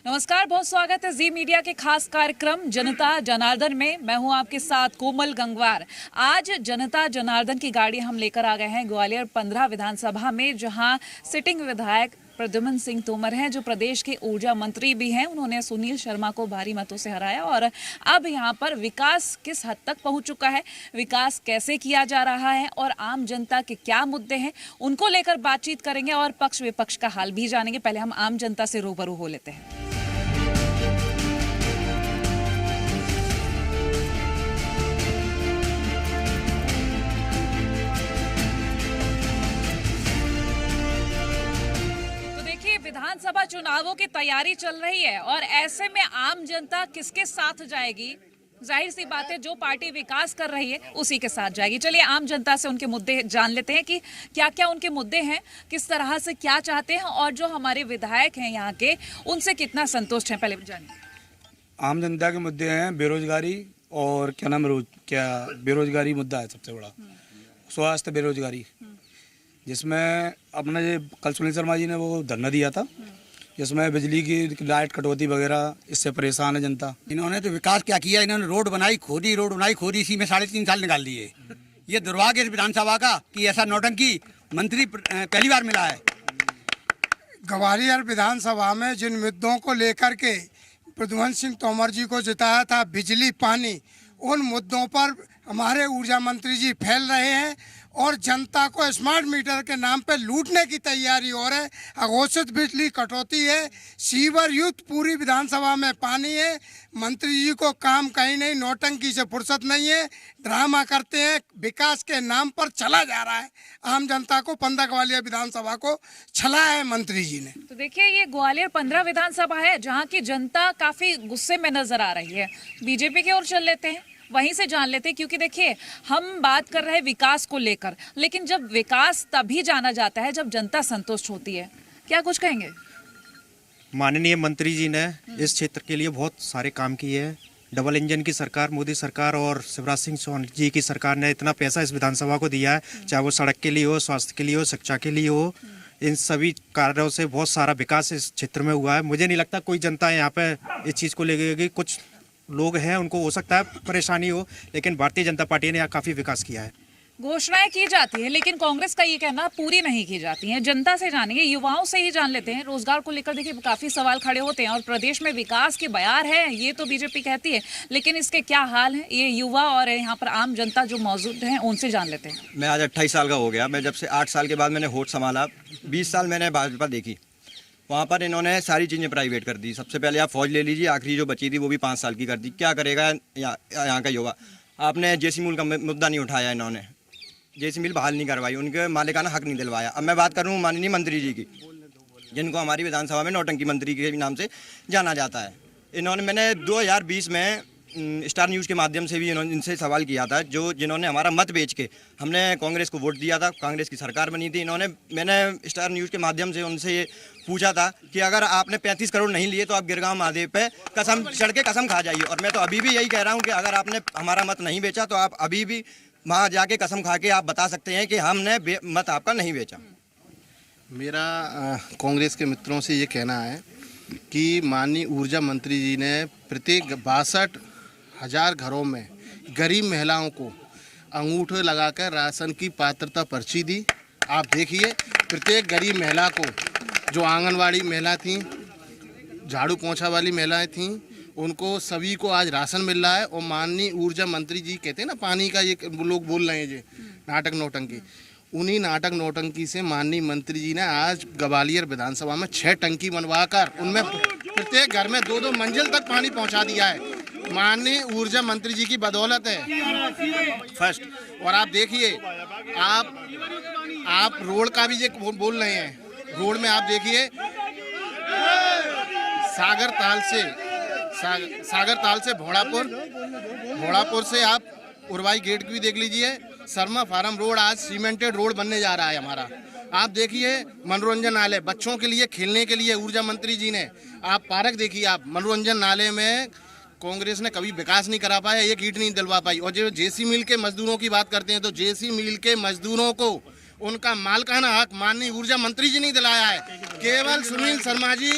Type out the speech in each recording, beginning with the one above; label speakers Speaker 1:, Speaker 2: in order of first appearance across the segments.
Speaker 1: नमस्कार, बहुत स्वागत है जी मीडिया के खास कार्यक्रम जनता जनार्दन में। मैं हूं आपके साथ कोमल गंगवार। आज जनता जनार्दन की गाड़ी हम लेकर आ गए हैं ग्वालियर 15 विधानसभा में, जहां सिटिंग विधायक प्रद्युम्न सिंह तोमर हैं, जो प्रदेश के ऊर्जा मंत्री भी हैं। उन्होंने सुनील शर्मा को भारी मतों से हराया और अब यहां पर विकास किस हद तक पहुंच चुका है, विकास कैसे किया जा रहा है और आम जनता के क्या मुद्दे हैं, उनको लेकर बातचीत करेंगे और पक्ष विपक्ष का हाल भी जानेंगे। पहले हम आम जनता से रूबरू हो लेते हैं। विधानसभा चुनावों की तैयारी चल रही है और ऐसे में आम जनता किसके साथ जाएगी? जाहिर सी बात है, जो पार्टी विकास कर रही है उसी के साथ जाएगी। चलिए आम जनता से उनके मुद्दे जान लेते हैं कि क्या क्या उनके मुद्दे हैं, किस तरह से क्या चाहते हैं और जो हमारे विधायक हैं यहाँ के, उनसे कितना संतुष्ट हैं। पहले जानिए।
Speaker 2: आम जनता के मुद्दे हैं बेरोजगारी और बेरोजगारी मुद्दा है सबसे बड़ा। स्वास्थ्य, बेरोजगारी, जिसमें अपने कल सुनील शर्मा जी ने वो धरना दिया था, जिसमें बिजली की लाइट कटौती वगैरह, इससे परेशान है जनता।
Speaker 3: इन्होंने तो विकास क्या किया, इन्होंने रोड बनाई खोदी, इसी में 3.5 साल निकाल दिए। ये दुर्भाग्य इस विधानसभा का कि ऐसा नौटंकी मंत्री पहली बार मिला है।
Speaker 4: ग्वालियर विधानसभा में जिन मुद्दों को लेकर के प्रद्युम्न सिंह तोमर जी को जिताया था, बिजली, पानी, उन मुद्दों पर हमारे ऊर्जा मंत्री जी फैल रहे हैं और जनता को स्मार्ट मीटर के नाम पे लूटने की तैयारी हो रही है। अघोषित बिजली कटौती है, सीवर युक्त पूरी विधानसभा में पानी है। मंत्री जी को काम कहीं नहीं, नौटंकी से फुर्सत नहीं है, ड्रामा करते हैं। विकास के नाम पर चला जा रहा है आम जनता को, 15 ग्वालियर विधानसभा को छला है मंत्री जी ने।
Speaker 1: तो देखिए, ये ग्वालियर 15 विधानसभा है जहाँ की जनता काफी गुस्से में नजर आ रही है। बीजेपी की ओर चल लेते हैं, वहीं से जान लेते हैं, क्योंकि देखिए हम बात कर रहे हैं विकास को लेकर, लेकिन जब विकास तभी जाना जाता है जब जनता संतुष्ट होती है। क्या कुछ कहेंगे?
Speaker 5: माननीय मंत्री जी ने इस क्षेत्र के लिए बहुत सारे काम किए हैं। डबल इंजन की सरकार, मोदी सरकार और शिवराज सिंह चौहान जी की सरकार ने इतना पैसा इस विधानसभा को दिया है, चाहे वो सड़क के लिए हो, स्वास्थ्य के लिए हो, शिक्षा के लिए हो। इन सभी कार्यों से बहुत सारा विकास इस क्षेत्र में हुआ है। मुझे नहीं लगता कोई जनता यहाँ पे इस चीज़ को लेके, कुछ लोग हैं उनको हो सकता है परेशानी हो, लेकिन भारतीय जनता पार्टी ने यहाँ काफी विकास किया है।
Speaker 1: घोषणाएं की जाती है, लेकिन कांग्रेस का ये कहना पूरी नहीं की जाती है। जनता से जानेंगे, युवाओं से ही जान लेते हैं। रोजगार को लेकर देखिए काफी सवाल खड़े होते हैं और प्रदेश में विकास की बयार है, ये तो बीजेपी कहती है, लेकिन इसके क्या हाल है, ये युवा और यहाँ पर आम जनता जो मौजूद है उनसे जान लेते हैं।
Speaker 6: मैं आज 28 साल का हो गया। मैं जब से 8 साल के बाद मैंने होश संभाला, 20 साल मैंने भाजपा देखी। वहाँ पर इन्होंने सारी चीज़ें प्राइवेट कर दी। सबसे पहले आप फौज ले लीजिए, आखिरी जो बची थी वो भी 5 साल की कर दी। क्या करेगा यहाँ का युवा? आपने जेसी मिल का मुद्दा नहीं उठाया, इन्होंने जेसी मिल बहाल नहीं करवाई, उनके मालिकाना हक नहीं दिलवाया। अब मैं बात करूँ माननीय मंत्री जी की, जिनको हमारी विधानसभा में नौटंकी मंत्री के नाम से जाना जाता है। मैंने 2020 में स्टार न्यूज़ के माध्यम से भी इनसे सवाल किया था, जिन्होंने हमारा मत बेच के हमने कांग्रेस को वोट दिया था, कांग्रेस की सरकार बनी थी। मैंने स्टार न्यूज़ के माध्यम से उनसे ये पूछा था कि अगर आपने 35 करोड़ नहीं लिए तो आप गिरगांव महादेव पे कसम चढ़ के कसम खा जाइए। और मैं तो अभी भी यही कह रहा हूँ कि अगर आपने हमारा मत नहीं बेचा तो आप अभी भी वहाँ जाके कसम खा के आप बता सकते हैं कि हमने मत आपका नहीं बेचा।
Speaker 7: मेरा कांग्रेस के मित्रों से ये कहना है कि माननीय ऊर्जा मंत्री जी ने प्रत्येक 62,000 घरों में गरीब महिलाओं को अंगूठे लगाकर राशन की पात्रता पर्ची दी। आप देखिए, प्रत्येक गरीब महिला को, जो आंगनवाड़ी महिला थीं, झाड़ू पोंछा वाली महिलाएं थीं, उनको सभी को आज राशन मिल रहा है। और माननीय ऊर्जा मंत्री जी कहते हैं ना, पानी का ये लोग बोल रहे हैं ये नाटक नौटंकी, उन्हीं नाटक नौटंकी से माननीय मंत्री जी ने आज ग्वालियर विधानसभा में 6 टंकी बनवाकर उनमें प्रत्येक घर में 2-2 मंजिल तक पानी पहुंचा दिया है। माननीय ऊर्जा मंत्री जी की बदौलत है फर्स्ट। और आप देखिए, आप रोड का भी ये बोल रहे हैं, रोड में आप देखिए सागर ताल से भोड़ापुर से आप उरवाई गेट की भी देख लीजिए। शर्मा फार्म रोड आज सीमेंटेड रोड बनने जा रहा है हमारा। आप देखिए मनोरंजन नाले, बच्चों के लिए खेलने के लिए ऊर्जा मंत्री जी ने, आप पार्क देखिए, आप मनोरंजन नाले में कांग्रेस ने कभी विकास नहीं करा पाया, एक ईंट नहीं दिलवा पाई। और जो जेसी मिल के मजदूरों की बात करते हैं, तो जेसी मिल के मजदूरों को उनका मालिकाना हक माननीय ऊर्जा मंत्री जी ने दिलाया है। केवल सुनील शर्मा जी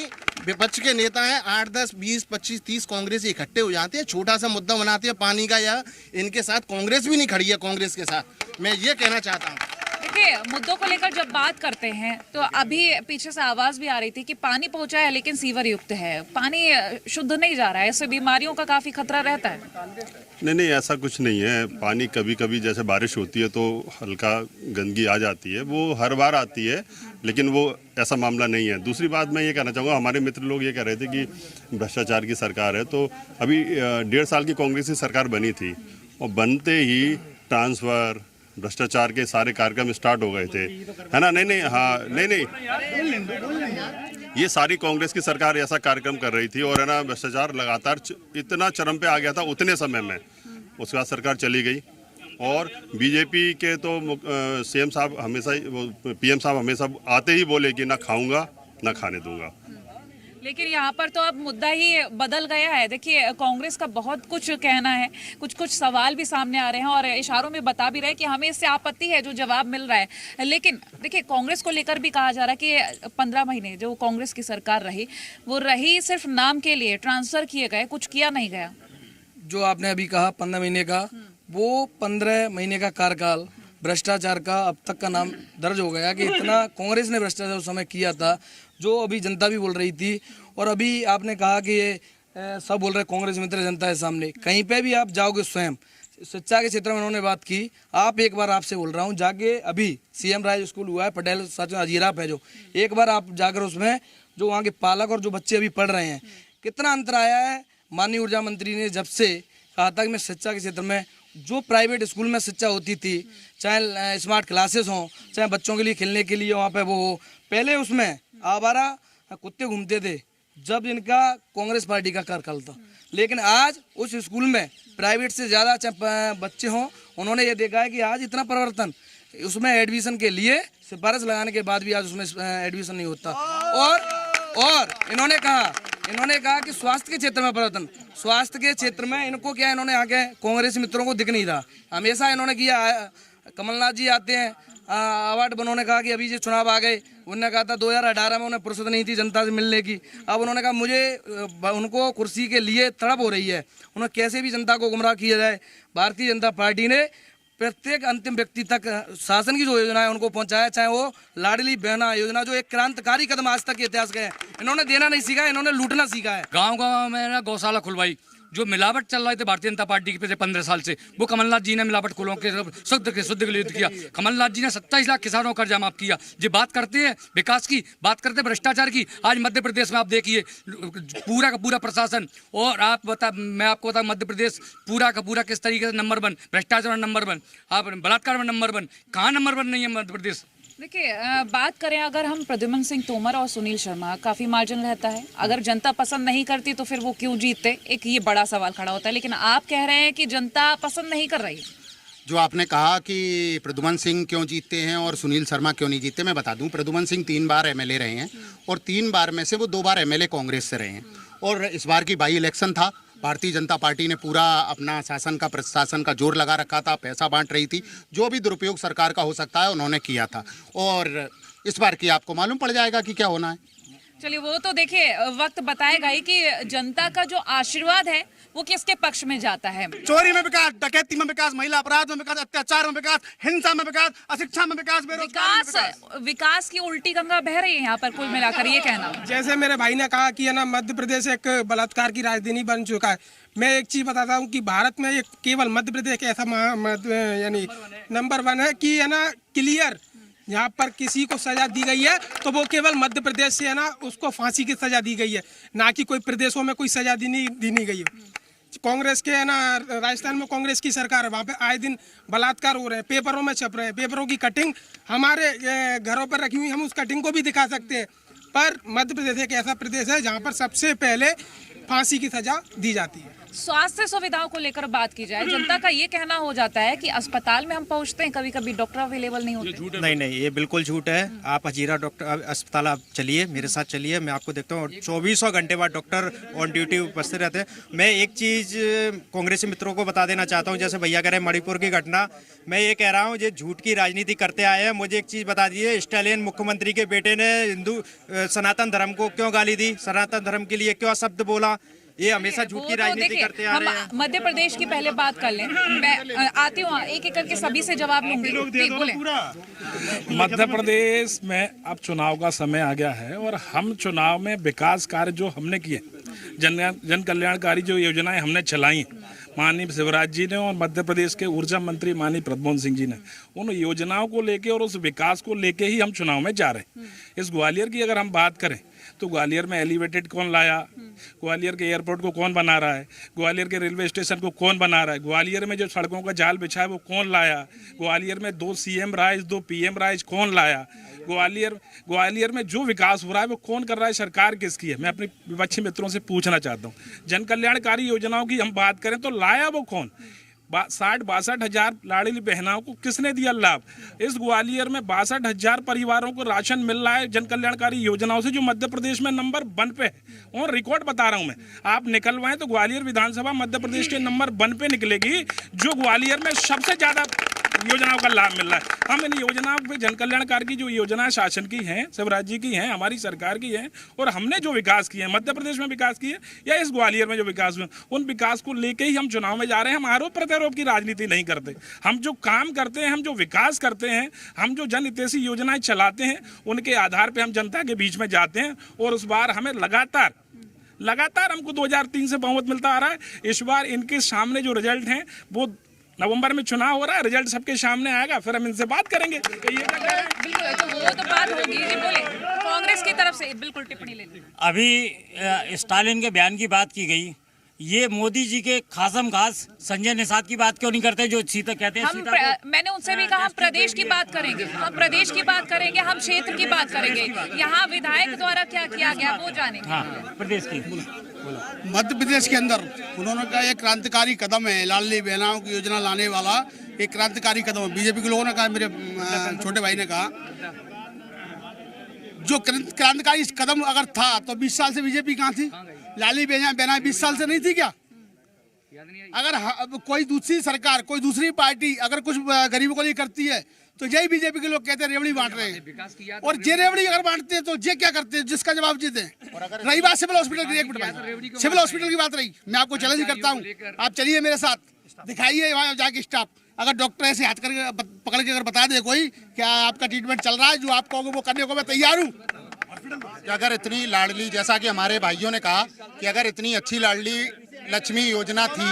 Speaker 7: विपक्ष के नेता हैं 8, 10, 20, 25, 30 कांग्रेस इकट्ठे हो जाते हैं, छोटा सा मुद्दा बनाते हैं पानी का, या इनके साथ कांग्रेस भी नहीं खड़ी है। कांग्रेस के साथ मैं ये कहना चाहता हूँ।
Speaker 1: देखिए, मुद्दों को लेकर जब बात करते हैं तो अभी पीछे से आवाज भी आ रही थी कि पानी पहुंचा है लेकिन सीवर युक्त है, पानी शुद्ध नहीं जा रहा है, इससे बीमारियों का काफी खतरा रहता है।
Speaker 8: नहीं, ऐसा कुछ नहीं है। पानी कभी कभी जैसे बारिश होती है तो हल्का गंदगी आ जाती है, वो हर बार आती है, लेकिन वो ऐसा मामला नहीं है। दूसरी बात मैं ये कहना चाहूँगा, हमारे मित्र लोग ये कह रहे थे कि भ्रष्टाचार की सरकार है, तो अभी 1.5 साल की कांग्रेस की सरकार बनी थी और बनते ही ट्रांसफ़र, भ्रष्टाचार के सारे कार्यक्रम स्टार्ट हो गए थे, है ना। नहीं, ये सारी कांग्रेस की सरकार ऐसा कार्यक्रम कर रही थी और है ना, भ्रष्टाचार लगातार इतना चरम पे आ गया था उतने समय में। उसके बाद सरकार चली गई और बीजेपी के तो सीएम साहब हमेशा, पीएम साहब हमेशा आते ही बोले कि ना खाऊंगा ना खाने दूंगा।
Speaker 1: लेकिन यहाँ पर तो अब मुद्दा ही बदल गया है। देखिए, कांग्रेस का बहुत कुछ कहना है, कुछ सवाल भी सामने आ रहे हैं और इशारों में बता भी रहे हैं कि हमें इससे आपत्ति है जो जवाब मिल रहा है। लेकिन देखिए, कांग्रेस को लेकर भी कहा जा रहा है कि 15 महीने जो कांग्रेस की सरकार रही, वो रही सिर्फ नाम के लिए, ट्रांसफर किए गए, कुछ किया नहीं गया।
Speaker 2: जो आपने अभी कहा 15 महीने का, वो 15 महीने का कार्यकाल भ्रष्टाचार का अब तक का नाम दर्ज हो गया कि इतना कांग्रेस ने भ्रष्टाचार उस समय किया था, जो अभी जनता भी बोल रही थी। और अभी आपने कहा कि ये सब बोल रहे कांग्रेस मित्र जनता के सामने, कहीं पे भी आप जाओगे, स्वयं शिक्षा के क्षेत्र में उन्होंने बात की। आप एक बार आपसे बोल रहा हूँ, जाके अभी सीएम राय स्कूल हुआ है, पटेल सच अजीराफ है, जो एक बार आप जाकर उसमें जो वहाँ के पालक और जो बच्चे अभी पढ़ रहे हैं, कितना अंतर आया है। माननीय ऊर्जा मंत्री ने जब से कहा था कि मैं शिक्षा के क्षेत्र में जो प्राइवेट स्कूल में शिक्षा होती थी, चाहे स्मार्ट क्लासेस हों, चाहे बच्चों के लिए खेलने के लिए वहाँ पे वो हो, पहले उसमें आवारा कुत्ते घूमते थे जब इनका कांग्रेस पार्टी का कार्यकाल था। लेकिन आज उस स्कूल में प्राइवेट से ज़्यादा चाहे बच्चे हों, उन्होंने ये देखा है कि आज इतना परिवर्तन, उसमें एडमिशन के लिए सिफारिश लगाने के बाद भी आज उसमें एडमिशन नहीं होता। और इन्होंने कहा कि स्वास्थ्य के क्षेत्र में परिवर्तन, स्वास्थ्य के क्षेत्र में इनको क्या, इन्होंने आगे कांग्रेस मित्रों को दिख नहीं रहा, हमेशा इन्होंने किया। कमलनाथ जी आते हैं अवार्ड, उन्होंने कहा कि अभी जो चुनाव आ गए, उन्होंने कहा था 2018 में उन्हें फुर्सत नहीं थी जनता से मिलने की। अब उन्होंने कहा मुझे उनको कुर्सी के लिए तड़प हो रही है, उन्हें कैसे भी जनता को गुमराह किया जाए। भारतीय जनता पार्टी ने प्रत्येक अंतिम व्यक्ति तक शासन की जो योजना है उनको पहुंचाया, चाहे वो लाडली बहना योजना, जो एक क्रांतिकारी कदम आज तक के इतिहास के है। इन्होंने देना नहीं सीखा, इन्होंने लूटना सीखा है।
Speaker 9: गाँव में ना गौशाला खुलवाई, जो मिलावट चल रही थी भारतीय जनता पार्टी के पिछले 15 साल से, वो कमलनाथ जी ने मिलावट खोलों के शुद्ध के लिए किया। कमलनाथ जी ने 27 लाख किसानों का कर्जा माफ किया। जो बात करते हैं विकास की, बात करते हैं भ्रष्टाचार की, आज मध्य प्रदेश में आप देखिए पूरा का पूरा प्रशासन, और मैं आपको बताऊं मध्य प्रदेश पूरा का पूरा किस तरीके से नंबर 1, भ्रष्टाचार में नंबर 1, आप बलात्कार में नंबर 1, कहाँ नंबर 1 नहीं है मध्य प्रदेश।
Speaker 1: देखिए, बात करें अगर हम प्रद्युम्न सिंह तोमर और सुनील शर्मा, काफी मार्जिन रहता है, अगर जनता पसंद नहीं करती तो फिर वो क्यों जीतते, एक ये बड़ा सवाल खड़ा होता है। लेकिन आप कह रहे हैं कि जनता पसंद नहीं कर रही।
Speaker 3: जो आपने कहा कि प्रद्युम्न सिंह क्यों जीतते हैं और सुनील शर्मा क्यों नहीं जीतते, मैं बता दूं, प्रद्युम्न सिंह 3 बार एमएलए रहे हैं और 3 बार में से वो 2 बार एमएलए कांग्रेस से रहे हैं। और इस बार की बाई इलेक्शन था, भारतीय जनता पार्टी ने पूरा अपना प्रशासन का जोर लगा रखा था, पैसा बांट रही थी, जो भी दुरुपयोग सरकार का हो सकता है उन्होंने किया था। और इस बार की आपको मालूम पड़ जाएगा कि क्या होना है।
Speaker 1: चलिए, वो तो देखिए वक्त बताएगा ही कि जनता का जो आशीर्वाद है वो किसके पक्ष में जाता है।
Speaker 3: चोरी में विकास, डकैती में विकास, महिला अपराध में विकास, अत्याचार में विकास, हिंसा में विकास, अशिक्षा में विकास,
Speaker 1: विकास की उल्टी गंगा बह रही है यहाँ पर कुल मिलाकर, ये कहना।
Speaker 10: जैसे मेरे भाई ने कहा कि है ना, मध्य प्रदेश एक बलात्कार की राजधानी बन चुका है। मैं एक चीज बताता हूँ कि भारत में एक केवल मध्य प्रदेश ऐसा यानी नंबर 1 है कि है ना, क्लियर यहाँ पर किसी को सजा दी गई है तो वो केवल मध्य प्रदेश से है ना, उसको फांसी की सजा दी गई है, ना कि कोई प्रदेशों में कोई सजा दी नहीं गई है। कांग्रेस के है ना, राजस्थान में कांग्रेस की सरकार है, वहाँ पे आए दिन बलात्कार हो रहे हैं, पेपरों में छप रहे हैं, पेपरों की कटिंग हमारे घरों पर रखी हुई, हम उस कटिंग को भी दिखा सकते हैं। पर मध्य प्रदेश एक ऐसा प्रदेश है जहाँ पर सबसे पहले फांसी की सजा दी जाती है।
Speaker 1: स्वास्थ्य सुविधाओं को लेकर बात की जाए, जनता का ये कहना हो जाता है कि अस्पताल में हम पहुंचते हैं, कभी कभी डॉक्टर अवेलेबल नहीं होते।
Speaker 5: नहीं, ये बिल्कुल झूठ है। आप हजीरा डॉक्टर अस्पताल आप चलिए, मेरे साथ चलिए, मैं आपको देखता हूँ 2400 घंटे बाद डॉक्टर ऑन ड्यूटी उपस्थित रहते हैं। मैं एक चीज़ कांग्रेसी मित्रों को बता देना चाहता हूँ, जैसे भैया कह रहे हैं मणिपुर की घटना, मैं ये कह रहा हूँ ये झूठ की राजनीति करते आए हैं। मुझे एक चीज़ बता दीजिए, स्टालिन मुख्यमंत्री के बेटे ने हिंदू सनातन धर्म को क्यों गाली दी, सनातन धर्म के लिए क्यों शब्द बोला? ये हमेशा झूठ की राजनीति करते आ रहे हैं।
Speaker 1: मध्य प्रदेश की पहले बात कर लें, मैं आती हूँ एक एक करके सभी से जवाब लूंगी। बोले।
Speaker 11: मध्य प्रदेश में अब चुनाव का समय आ गया है और हम चुनाव में विकास कार्य जो हमने किए, जन कल्याणकारी जो योजनाएं हमने चलाई माननीय शिवराज जी ने और मध्य प्रदेश के ऊर्जा मंत्री माननीय प्रद्युम्न सिंह जी ने, उन योजनाओं को लेके और उस विकास को लेके ही हम चुनाव में जा रहे हैं। इस ग्वालियर की अगर हम बात करें तो ग्वालियर में एलिवेटेड कौन लाया, ग्वालियर के एयरपोर्ट को कौन बना रहा है, ग्वालियर के रेलवे स्टेशन को कौन बना रहा है, ग्वालियर में जो सड़कों का जाल बिछा है वो कौन लाया, ग्वालियर में 2 CM राइज 2 PM राइज कौन लाया, ग्वालियर में जो विकास हो रहा है वो कौन कर रहा है, सरकार किसकी है? मैं अपने विपक्षी मित्रों से पूछना चाहता हूँ। जन कल्याणकारी योजनाओं की हम बात करें तो लाया वो कौन? 60-62 हजार लाडली बहनाओं को किसने दिया लाभ? इस ग्वालियर में 62 हजार परिवारों को राशन मिल रहा है जन कल्याणकारी योजनाओं से, जो मध्य प्रदेश में नंबर 1 पे है। और रिकॉर्ड बता रहा हूं मैं, आप निकलवाएं तो ग्वालियर विधानसभा मध्य प्रदेश के नंबर 1 पे निकलेगी, जो ग्वालियर में सबसे ज्यादा योजनाओं का लाभ मिल रहा है। हम इन योजनाओं पे जन कल्याणकारी की जो योजनाएं शासन की हैं, शिवराज जी की हैं, हमारी सरकार की हैं, और हमने जो विकास किए हैं मध्य प्रदेश में विकास किए या इस ग्वालियर में जो विकास हुए, उन विकास को लेके ही हम चुनाव में जा रहे हैं। हम आरोप प्रत्यारोप की राजनीति नहीं करते। हम जो काम करते हैं, हम जो विकास करते हैं, हम जो जन हितैषी योजनाएं चलाते हैं, उनके आधार पर हम जनता के बीच में जाते हैं। और उस बार हमें लगातार हमको 2003 से बहुमत मिलता आ रहा है। इस बार इनके सामने जो रिजल्ट हैं, वो नवंबर में चुनाव हो रहा है, रिजल्ट सबके सामने आएगा, फिर हम इनसे बात करेंगे।
Speaker 1: बिल्कुल, तो वो तो बात होगी। जी बोले, कांग्रेस की तरफ से बिल्कुल टिप्पणी ले लें।
Speaker 12: अभी स्टालिन के बयान की बात की गई, ये मोदी जी के खासम खास संजय निषाद की बात क्यों नहीं करते, जो सीता कहते हैं?
Speaker 1: मैंने उनसे भी कहा हम प्रदेश की बात करेंगे, हम प्रदेश की बात करेंगे, हम क्षेत्र की बात करेंगे। यहाँ विधायक द्वारा क्या किया गया वो जानेंगे।
Speaker 12: हाँ, प्रदेश की
Speaker 13: मध्य प्रदेश के अंदर उन्होंने कहा एक क्रांतिकारी कदम है, लाडली बहनाओं की योजना लाने वाला एक क्रांतिकारी कदम है। बीजेपी के लोगों ने कहा, मेरे छोटे भाई ने कहा, जो क्रांतिकारी कदम अगर था तो 20 साल से बीजेपी कहाँ थी? लाडली बहना 20 साल से नहीं थी क्या? अगर कोई दूसरी सरकार, कोई दूसरी पार्टी अगर कुछ गरीबों को लिए करती है तो यही बीजेपी के लोग कहते हैं रेवड़ी बांट रहे हैं। और जे रेवड़ी अगर बांटते हैं तो जे क्या करते हैं, जिसका जवाब जी दें। रही बात सिविल हॉस्पिटल की, एक मिनट भाई, सिविल हॉस्पिटल की बात रही, मैं आपको चैलेंज करता हूँ, आप चलिए मेरे साथ, दिखाइए वहाँ जाके स्टाफ, अगर डॉक्टर ऐसे हाथ करके पकड़ के अगर बता दे कोई क्या आपका ट्रीटमेंट चल रहा है, जो आप कहोगे वो करने को मैं तैयार हूँ।
Speaker 3: अगर इतनी लाडली, जैसा कि हमारे भाइयों ने कहा कि अगर इतनी अच्छी लाडली लक्ष्मी योजना थी,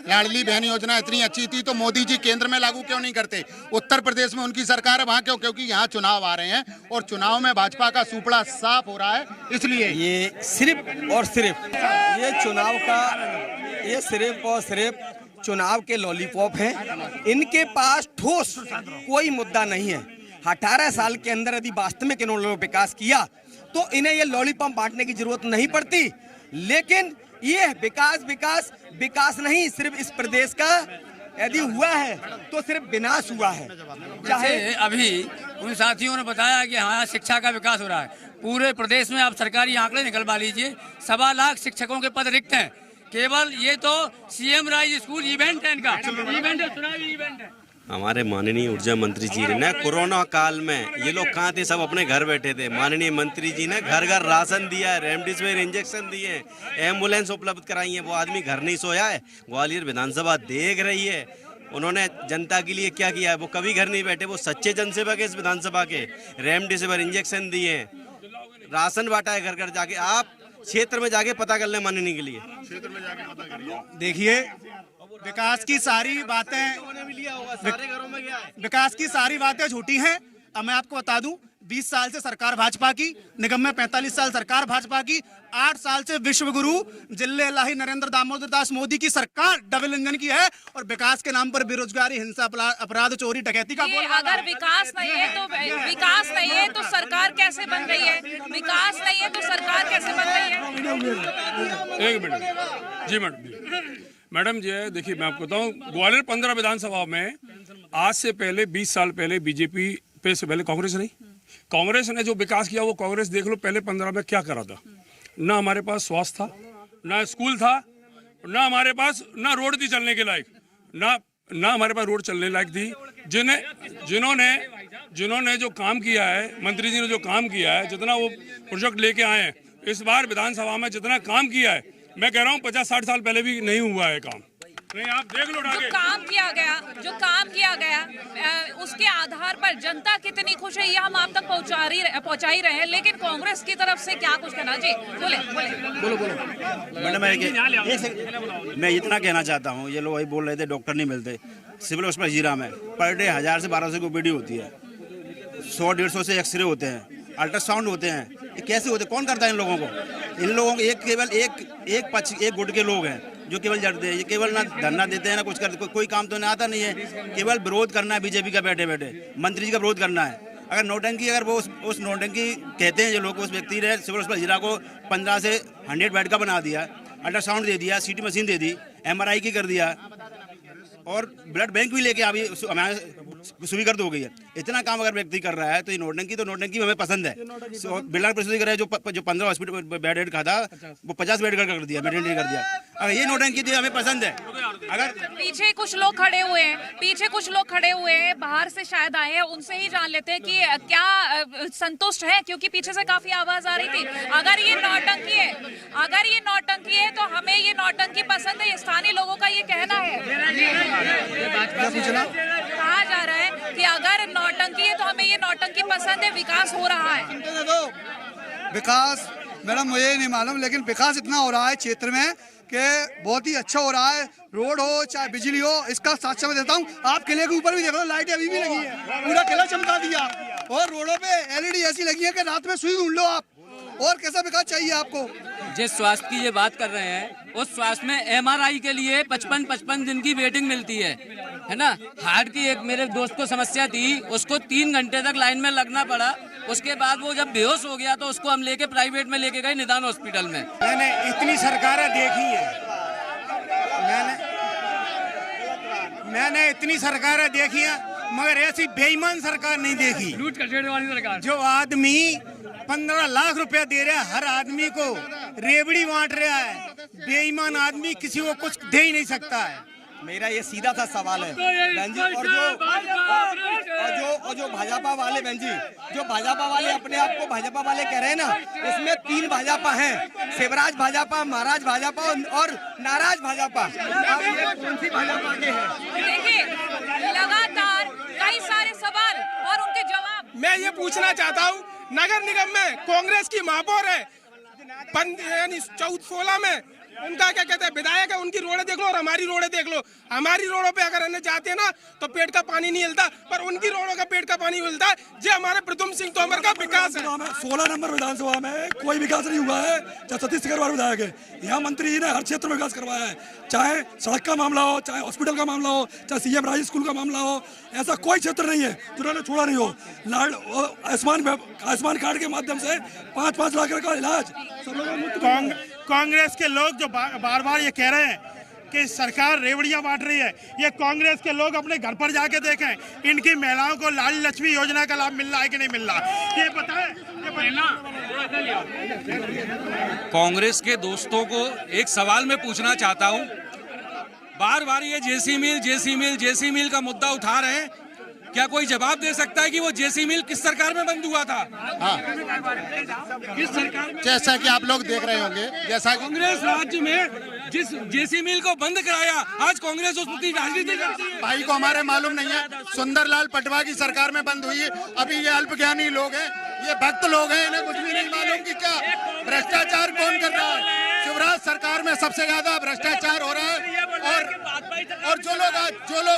Speaker 3: लाडली बहन योजना इतनी अच्छी थी, तो मोदी जी केंद्र में लागू क्यों नहीं करते? उत्तर प्रदेश में उनकी सरकार है, वहाँ क्यों? क्योंकि यहाँ चुनाव आ रहे हैं और चुनाव में भाजपा का सुपड़ा साफ हो रहा है, इसलिए
Speaker 6: ये सिर्फ और सिर्फ ये चुनाव का, ये सिर्फ और सिर्फ चुनाव के लॉलीपॉप हैं। इनके पास ठोस कोई मुद्दा नहीं है। 18 साल के अंदर यदि वास्तव में इन्होंने विकास किया तो इन्हें ये लॉलीपॉप बांटने की जरूरत नहीं पड़ती। लेकिन ये विकास नहीं, सिर्फ इस प्रदेश का यदि हुआ है तो सिर्फ विनाश हुआ है।
Speaker 9: चाहे अभी उन साथियों ने बताया कि हाँ शिक्षा का विकास हो रहा है, पूरे प्रदेश में आप सरकारी आंकड़े निकलवा लीजिए, 1.25 लाख शिक्षकों के पद रिक्त हैं। केवल ये तो CM राइज स्कूल इवेंट है, इनका इवेंट है, चुनावी इवेंट है।
Speaker 14: हमारे माननीय ऊर्जा मंत्री जी ने कोरोना काल में, ये लोग कहाँ थे, सब अपने घर बैठे थे, माननीय मंत्री जी ने घर घर राशन दिया है, रेमडेसिविर इंजेक्शन दिए हैं, एम्बुलेंस उपलब्ध कराई है। वो आदमी घर नहीं सोया है, ग्वालियर विधानसभा देख रही है। उन्होंने जनता के लिए क्या किया है? वो कभी घर नहीं बैठे, वो सच्चे जनसेवक है इस विधानसभा के। रेमडेसिविर इंजेक्शन दिए हैं, राशन बांटा है घर घर जाके। आप क्षेत्र में जाके पता कर लें मानने के लिए, क्षेत्र में जाके पता करिए।
Speaker 15: देखिए, विकास की सारी बातें झूठी हैं। अब मैं आपको बता दूं, 20 साल से सरकार भाजपा की, निगम में 45 साल सरकार भाजपा की, 8 साल से विश्व गुरु जिल्ले-लाही नरेंद्र दामोदर दास मोदी की सरकार डबल इंजन की है। और विकास के नाम पर बेरोजगारी, हिंसा, अपराध, चोरी, डकैती का
Speaker 1: अगर विकास नहीं है तो सरकार कैसे बन रही है? विकास नहीं है तो सरकार कैसे बन रही है?
Speaker 9: एक मिनट जी मैडम,
Speaker 16: मैडम जी देखिए, मैं आपको बताऊं, ग्वालियर 15 विधानसभा में आज से पहले 20 साल पहले बीजेपी पे से पहले कांग्रेस रही। कांग्रेस ने जो विकास किया वो कांग्रेस देख लो पहले 15 में क्या करा था। ना हमारे पास स्वास्थ्य था, ना स्कूल था, ना हमारे पास ना रोड थी चलने के लायक, ना हमारे पास रोड चलने लायक थी। जिन्होंने जो काम किया है, मंत्री जी ने जो काम किया है, जितना वो प्रोजेक्ट लेके आए हैं इस बार विधानसभा में, जितना काम किया है, मैं कह रहा हूँ 50-60 साल पहले भी नहीं हुआ है काम। नहीं, आप देख लो
Speaker 1: जो काम किया गया उसके आधार पर जनता कितनी खुश है ये हम आप तक पहुंचा ही रहे हैं, लेकिन कांग्रेस की तरफ से क्या कुछ कहना। जी बोले।
Speaker 17: मैडम मैं इतना कहना चाहता हूँ, ये लोग वही बोल रहे थे डॉक्टर नहीं मिलते। सिविल हॉस्पिटल जीरा में पर डे 1000 से 1200 की ओपीडी होती है, 100-150 से एक्सरे होते हैं, अल्ट्रासाउंड होते हैं। ये कैसे होते, कौन करता है इन लोगों को? इन लोगों को केवल एक गुट के लोग हैं जो केवल जड़ते हैं। ये केवल ना धरना देते हैं ना कुछ करते, कोई काम तो नहीं आता नहीं है, केवल विरोध करना है बीजेपी का, बैठे बैठे मंत्री जी का विरोध करना है। अगर नौटंकी, अगर वो उस नौटंकी कहते हैं जो लोग, उस व्यक्ति ने सिविल हॉस्पिटल जीरा को 15 से 100 बेड का बना दिया, अल्ट्रासाउंड दे दिया, सीटी मशीन दे दी, MRI की कर दिया और ब्लड बैंक भी लेके अभी हमारे सुविधा हो गई है। इतना काम अगर व्यक्ति कर रहा है तो ये नौटंकी हमें पसंद है। बिल्डर प्रस्तुति कर रहा है, जो 15 हॉस्पिटल बेड का था वो 50 बेड का कर दिया, मेडिटेट कर दिया। अगर ये नौटंकी थी हमें पसंद है। अगर
Speaker 1: पीछे कुछ लोग खड़े हुए हैं, बाहर से शायद आए हैं, उनसे ही जान लेते हैं कि क्या संतुष्ट है, क्योंकि पीछे से काफी आवाज आ रही थी। अगर ये नौटंकी है तो हमें ये नौटंकी पसंद है, स्थानीय लोगों का ये कहना है। कहा जा रहा है कि अगर नौटंकी है तो हमें ये नौटंकी पसंद है, विकास हो रहा है।
Speaker 18: विकास मैडम मुझे नहीं मालूम, लेकिन विकास इतना हो रहा है क्षेत्र में कि बहुत ही अच्छा हो रहा है। रोड हो चाहे बिजली हो, इसका साक्ष्य मैं देता हूँ। आप किले के ऊपर भी देख लो, लाइटें अभी भी लगी है, पूरा किला चमका दिया। और रोडों पे LED ऐसी लगी है कि रात में सुई ढूंढ लो आप। और कैसा विकास चाहिए आपको?
Speaker 19: जिस स्वास्थ्य की ये बात कर रहे हैं, उस स्वास्थ्य में MRI के लिए 55 दिन की वेटिंग मिलती है ना। हार्ट की एक मेरे दोस्त को समस्या थी, उसको 3 घंटे तक लाइन में लगना पड़ा। उसके बाद वो जब बेहोश हो गया तो उसको हम लेके प्राइवेट में लेके गए, निदान हॉस्पिटल में।
Speaker 20: मैंने इतनी सरकारें देखी है, मैंने इतनी सरकारें देखी है, मगर ऐसी बेईमान सरकार नहीं देखी।
Speaker 9: लूट कचेड़े वाली सरकार।
Speaker 20: जो आदमी 15 लाख रुपया दे रहा है हर आदमी को, रेवड़ी बांट रहा है, बेईमान आदमी किसी को कुछ दे ही नहीं सकता है।
Speaker 6: मेरा ये सीधा सा सवाल है बहन जी, और जो भाजपा वाले बहन जी, जो भाजपा वाले अपने आप को भाजपा वाले कह रहे हैं ना, इसमें 3 भाजपा हैं, शिवराज भाजपा, महाराज भाजपा और नाराज भाजपा। अब ये कौन सी भाजपा के हैं?
Speaker 1: देखिए, लगातार कई सारे सवाल और उनके जवाब।
Speaker 10: मैं ये पूछना चाहता हूँ, नगर निगम में कांग्रेस की महापौर है, 14-16 में उनका क्या कहते हैं विधायक है, उनकी रोडें देख लो और हमारी रोडें देख लो। हमारी रोडों पे अगर अन्य जाते हैं ना तो पेट का पानी नहीं हिलता, पर उनकी रोडों का पेट का पानी हिलता है। ये हमारे प्रद्युम्न सिंह तोमर का विकास है।
Speaker 2: 16 नंबर विधानसभा में कोई विकास नहीं हुआ है, चाहे सतीश सिकरवार विधायक है। यहाँ मंत्री जी ने हर क्षेत्र में विकास करवाया है, चाहे सड़क का मामला हो, चाहे हॉस्पिटल का मामला हो, चाहे CM राज स्कूल का मामला हो। ऐसा कोई क्षेत्र नहीं है जिन्होंने छोड़ा नहीं हो। आयुष्मान कार्ड के माध्यम से 5-5 लाख का इलाज।
Speaker 20: कांग्रेस के लोग जो बार बार ये कह रहे हैं कि सरकार रेवड़ियां बांट रही है, ये कांग्रेस के लोग अपने घर पर जाके देखें, इनकी महिलाओं को लाडली लक्ष्मी योजना का लाभ मिल रहा है कि नहीं मिल रहा, ये बताएं।
Speaker 21: कांग्रेस के दोस्तों को एक सवाल मैं पूछना चाहता हूं, बार बार ये जेसी मिल का मुद्दा उठा रहे हैं, क्या कोई जवाब दे सकता है कि वो जेसी मिल किस सरकार में बंद हुआ था?
Speaker 3: हाँ।
Speaker 21: किस सरकार में?
Speaker 3: जैसा कि आप लोग देख रहे होंगे, जैसा
Speaker 21: कांग्रेस राज्य में जिस जेसी मिल को बंद कराया, आज कांग्रेस उसकी राजनीति करती है।
Speaker 3: भाई को हमारे मालूम नहीं है, सुंदरलाल पटवा की सरकार में बंद हुई है। अभी ये अल्पज्ञानी लोग हैं, ये भक्त लोग हैं, इन्हें कुछ भी नहीं मालूम कि क्या भ्रष्टाचार कौन कर रहा है। शिवराज सरकार में सबसे ज्यादा भ्रष्टाचार हो रहा है। और जो लोग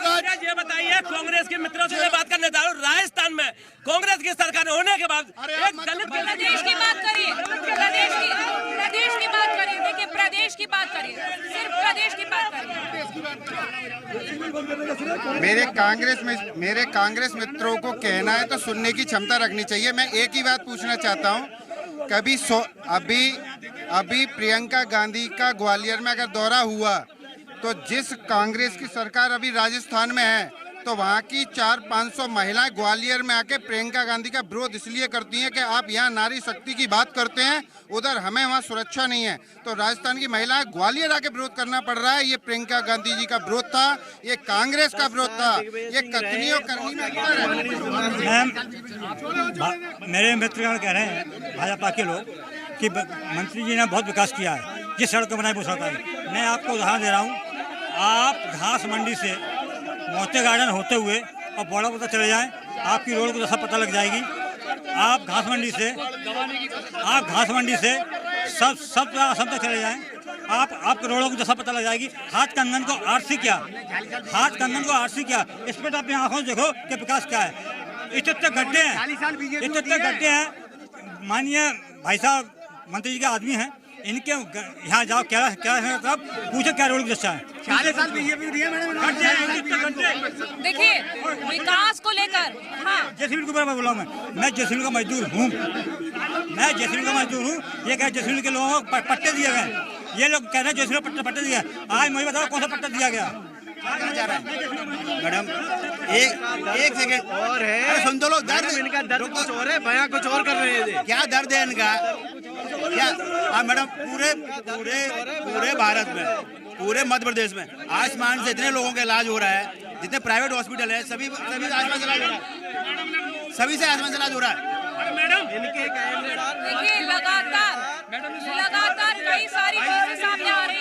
Speaker 3: आज
Speaker 22: ये बताइए, कांग्रेस के मित्रों से बात करने जा रहा हूं, राजस्थान में कांग्रेस की सरकार होने के बाद
Speaker 1: प्रदेश की बात करिए, प्रदेश की बात करिए, देखिए प्रदेश की बात करिए, सिर्फ प्रदेश की बात
Speaker 3: करिए। मेरे कांग्रेस मित्रों को कहना है तो सुनने की क्षमता रखनी चाहिए। मैं एक ही बात पूछना चाहता हूँ, अभी प्रियंका गांधी का ग्वालियर में अगर दौरा हुआ
Speaker 4: तो जिस कांग्रेस की सरकार अभी राजस्थान में है, तो वहाँ की 400-500 महिलाएं ग्वालियर में आके प्रियंका गांधी का विरोध इसलिए करती हैं कि आप यहाँ नारी शक्ति की बात करते हैं, उधर हमें वहाँ सुरक्षा नहीं है। तो राजस्थान की महिलाएं ग्वालियर आके विरोध करना पड़ रहा है। ये प्रियंका गांधी जी का विरोध था, ये कांग्रेस का विरोध था, ये कथनी और करनी में अंतर है।
Speaker 12: मेरे मित्रगण कह रहे हैं भाजपा के लोग कि मंत्री जी ने बहुत विकास किया है, जिस सड़क बनाई वो सड़क है। मैं आपको उदाहरण दे रहा हूँ, आप घास मंडी से मोती गार्डन होते हुए और बड़ा पता चले जाएं, आपकी रोड को दशा पता लग जाएगी। आप घास मंडी से सब असम तक चले जाएं, आपके रोडों को दशा पता लग जाएगी। हाथ कंगन को आरसी क्या, इस पर अपनी आंखों से देखो कि विकास क्या है। इतने गड्ढे हैं। माननीय भाई साहब मंत्री जी के आदमी हैं, इनके यहाँ जाओ क्या है, तब पूछो क्या रोड की दशा है।
Speaker 1: 40 साल बीजेपी दिया मैडम। देखिए विकास को लेकर, हाँ
Speaker 12: जेसीबी के बारे में बोला मैं जेसीबी का मजदूर हूँ, ये कह जेसीबी के लोगों को पट्टे दिए गए, ये लोग कह रहे हैं जेसीबी को पट्टे दिया। आज मुझे बताओ कौन सा पट्टा दिया गया।
Speaker 17: मैडम एक सेकेंड और है, अरे सुन तो लो, दर्द कुछ और है, बयां कुछ और कर रहे हैं। क्या दर्द है इनका क्या? हाँ मैडम, पूरे भारत में, पूरे मध्य प्रदेश में आयुष्मान से इतने लोगों का इलाज हो रहा है, जितने प्राइवेट हॉस्पिटल है सभी से आयुष्मान से इलाज हो रहा है।
Speaker 1: देखिए लगातार कई सारी चीजें सामने आ रही